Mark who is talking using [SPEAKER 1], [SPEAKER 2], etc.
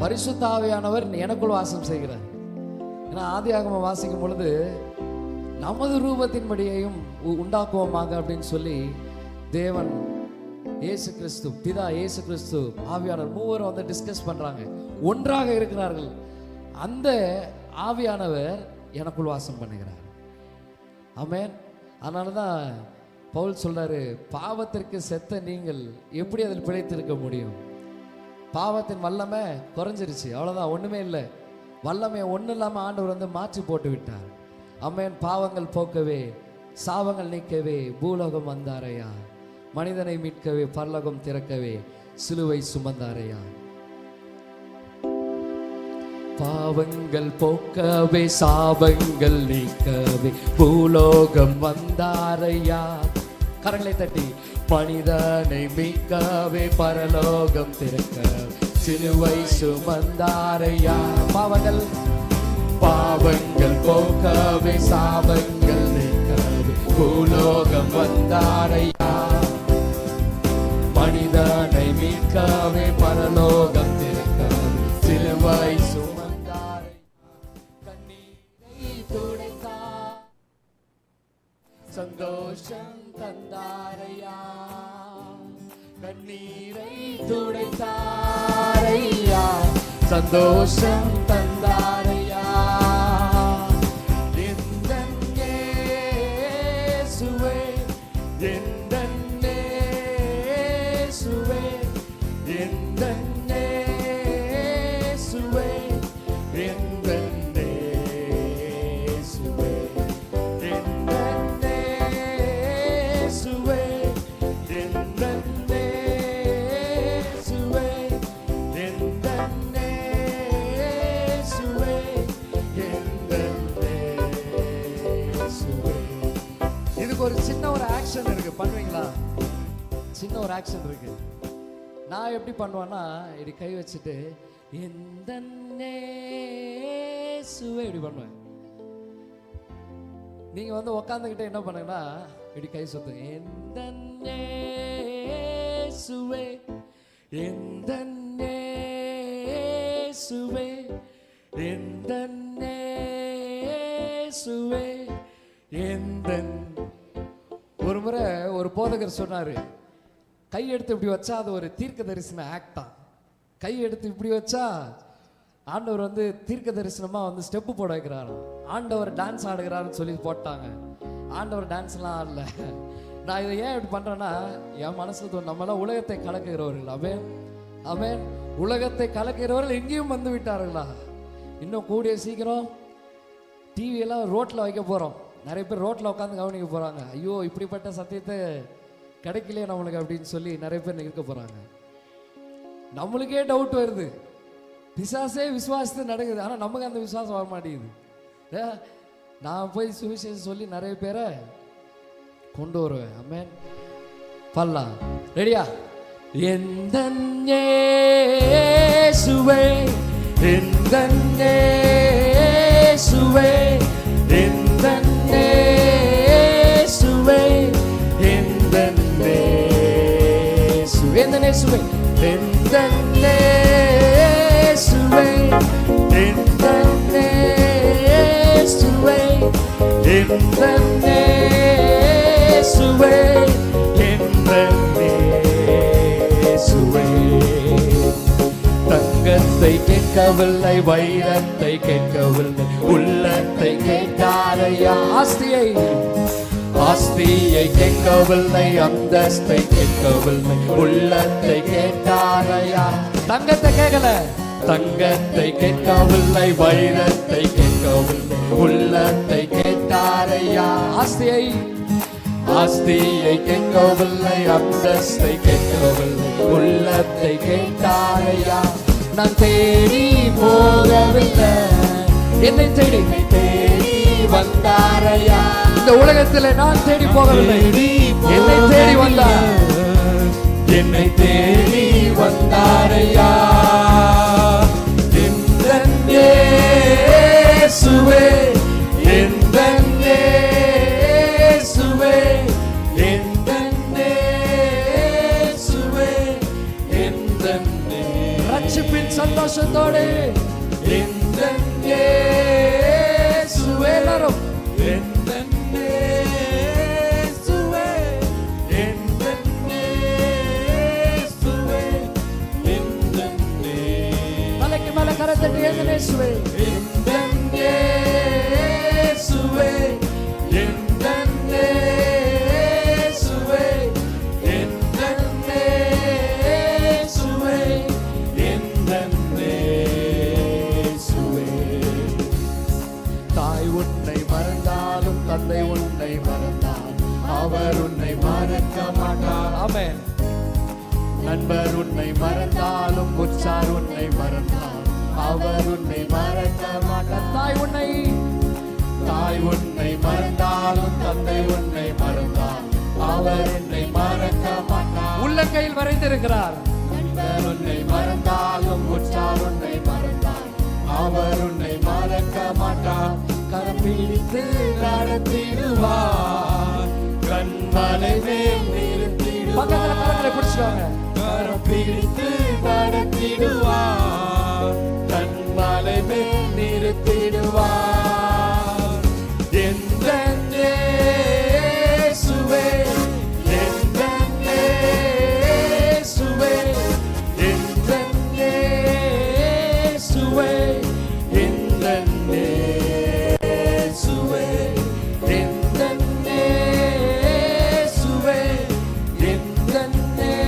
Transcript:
[SPEAKER 1] பரிசுத்த ஆவியானவர் எனக்குள் வாசம் செய்கிறார். ஏன்னா ஆதியாகமம் வாசிக்கும் பொழுது நமது ரூபத்தின்படியையும் உண்டாக்குவோமாக அப்படின்னு சொல்லி தேவன், இயேசு கிறிஸ்து, பிதா இயேசு கிறிஸ்து, ஆவியானவர் மூவரும் வந்து டிஸ்கஸ் பண்றாங்க, ஒன்றாக இருக்கிறார்கள். அந்த ஆவியானவர் எனக்குள் வாசம் பண்ணுகிறார். ஆமென். அதனால தான் பவுல் சொல்றாரு, பாவத்திற்கு செத்த நீங்கள் எப்படி அதில் பிழைத்திருக்க முடியும்? பாவத்தின் வல்லமை குறைஞ்சிருச்சு, அவ்வளோதான், ஒன்றுமே இல்லை. வல்லமை ஒன்றும் இல்லாமல் ஆண்டவர் வந்து மாற்றி போட்டு விட்டார். ஆமென். பாவங்கள் போக்கவே, சாபங்கள் நீக்கவே பூலோகம் வந்தாரையா, மனிதனை மீட்கவே பரலோகம் திறக்கவே சிலுவை சுமந்தாரையா. பாவங்கள் போக்கவே, சாபங்கள் நீக்கவே பூலோகம் வந்தாரையா. கரங்களை தட்டி, மனிதனை மீட்கவே பரலோகம் திறக்க சிலுவை சுமந்தாரையா. பாவங்கள் போக்கவே, சாபங்கள் நீக்கவே பூலோகம் வந்தாரையா. மனிதனை மீட்கவே பரலோகம் திறக்க சிலுவை சுமந்தாரையா. கண்ணீரை துடைத்தார், சந்தோஷம் தந்தாரையா. கண்ணீரை துடைத்தாரையா, சந்தோஷம் தந்தாரையா. எந்தன் இயேசுவே, எந்தன் இயேசுவே, எந்தன் இயேசுவே, எந்தன் இயேசுவே, எந்தன் இயேசுவே, எந்தன் இயேசுவே, எந்தன் இயேசுவே, எந்தன் இயேசுவே. இதுக்கு ஒரு சின்ன ஒரு ஆக்ஷன் இருக்கு, பண்ணுவீங்களா? சின்ன ஒரு ஆக்ஷன் இருக்கு. நான் எப்படி பண்ணுவேன்னா, இப்படி கை வச்சுட்டு எந்தன் இயேசுவே இப்படி பண்ணுவேன். நீங்க வந்து உக்காந்துக்கிட்டே என்ன பண்ணுங்கன்னா, இப்படி கை சுத்து, எந்தன் இயேசுவே, எந்தன் இயேசுவே, எந்தன் இயேசுவே, எந்தன். ஒரு முறை ஒரு போதகர் சொன்னாரு, கை எடுத்து இப்படி வச்சா அது ஒரு தீர்க்க தரிசன ஆக்டா. கை எடுத்து இப்படி வச்சா ஆண்டவர் வந்து தீர்க்க தரிசனமா வந்து ஸ்டெப்பு போட வைக்கிறாரு, ஆண்டவர் டான்ஸ் ஆடுகிறாருன்னு சொல்லி போட்டாங்க. ஆண்டவர் டான்ஸ்லாம் ஆடல. நான் இதை ஏன் இப்படி பண்றேன்னா, என் மனசுல தோணும், நம்மளாம் உலகத்தை கலக்குகிறவர்கள். ஆமென், ஆமென். உலகத்தை கலக்குகிறவர்கள் எங்கேயும் வந்து விட்டார்களா? இன்னும் கூடிய சீக்கிரம் டிவி எல்லாம் ரோட்ல வைக்க போறோம். நிறைய பேர் ரோட்ல உட்காந்து கவனிக்க போறாங்க. ஐயோ, இப்படிப்பட்ட சத்தியத்தை கிடைக்கலையே நம்மளுக்கு அப்படின்னு சொல்லி நிறைய பேர் இருக்க போறாங்க. நம்மளுக்கே டவுட் வருது, பிசாசே விசுவாசத்தை நடக்குது, ஆனா நமக்கு அந்த விசுவாசம் வர மாட்டேங்குது. நான் போய் சுவிசேஷம் சொல்லி நிறைய பேரை கொண்டு வருவேன். ஆமென். பல்லாம் ரெடியா? எந்தன் இயேசுவே, எந்தன் இயேசுவே, எந்தன் இயேசுவே, எந்தன் இயேசுவே, எந்தன் இயேசுவே, எந்தன் இயேசுவே, எந்தன் இயேசுவே, எந்தன் இயேசுவே, எந்தன் இயேசுவே. தங்கத்தை கேட்கவில்லை, வைரத்தை கேட்கவில்லை, உள்ளத்தை கேட்டாரையா. ஆஸ்தியை கேட்கவில்லை, அந்தஸ்தை கேட்கவில்லை, உள்ளத்தை கேட்டாரையா. தங்கத்தை கேட்கல, தங்கத்தை கேட்கவில்லை, வைரத்தை கேட்கவில்லை, உள்ளத்தை கேட்டாரையா. ஆஸ்தியை கேட்கவில்லை, அந்தஸ்தை கேட்கவில்லை, உள்ளத்தை கேட்டாரையா. நான் தேடி போகவில்லை, என்னை தேடி வந்தாரையா. இந்த உலகத்தில் நான் தேடி போகவில்லை, என்னை தேடி வந்தார், என்னை தேடி வந்தாரையா. எந்தன் இயேசுவே, எந்தன் இயேசுவே, எந்தன் இயேசுவே, எந்தன் ரட்சிப்பின் சந்தோஷத்தை சத்தத்தோடு எந்தன் இயேசுவே எல்லாரும் எந்தன் இயேசுவே எந்தன் இயேசுவே எந்தன் தலைக்கு மேல கரத்தட்டி எந்தன் இயேசுவே எந்தன் இயேசுவே எந்தன் இயேசுவே எந்தன் இயேசுவே எந்தன் இயேசுவே. தாய் உன்னை மறந்தாலும் தந்தை உன்னை மறந்தால் அவர் உன்னை மறக்க மாட்டார். ஆமென். நண்பர் உன்னை மறந்தாலும் உற்றார் உன்னை மறந்தால் அவர் உன்னை மறக்க மாட்டார். தாய் உன்னை மறந்தாலும் தந்தை உன்னை மறந்தால் அவர் உன்னை மறக்க மாட்டார். உள்ளங்கையில் வரைந்திருக்கிறார். நண்பர் உன்னை மறந்தாலும் உற்றார் உன்னை மறந்தால் அவர் உன்னை மறக்க மாட்டார். கரம் பிடித்து நடத்திடுவார், கண்மலை மேல் நிறுத்திடுவார். பக்கத்துல கரங்களை பிடிச்சுவாங்க. கரம் பிடித்து நடத்திடுவார், கண்மலை மேல் நிறுத்திடுவார். எந்தன் இயேசுவே எந்தன் இயேசுவே எந்தன் இயேசுவே எந்தன் இயேசுவே எந்தன் இயேசுவே எந்தன் இயேசுவே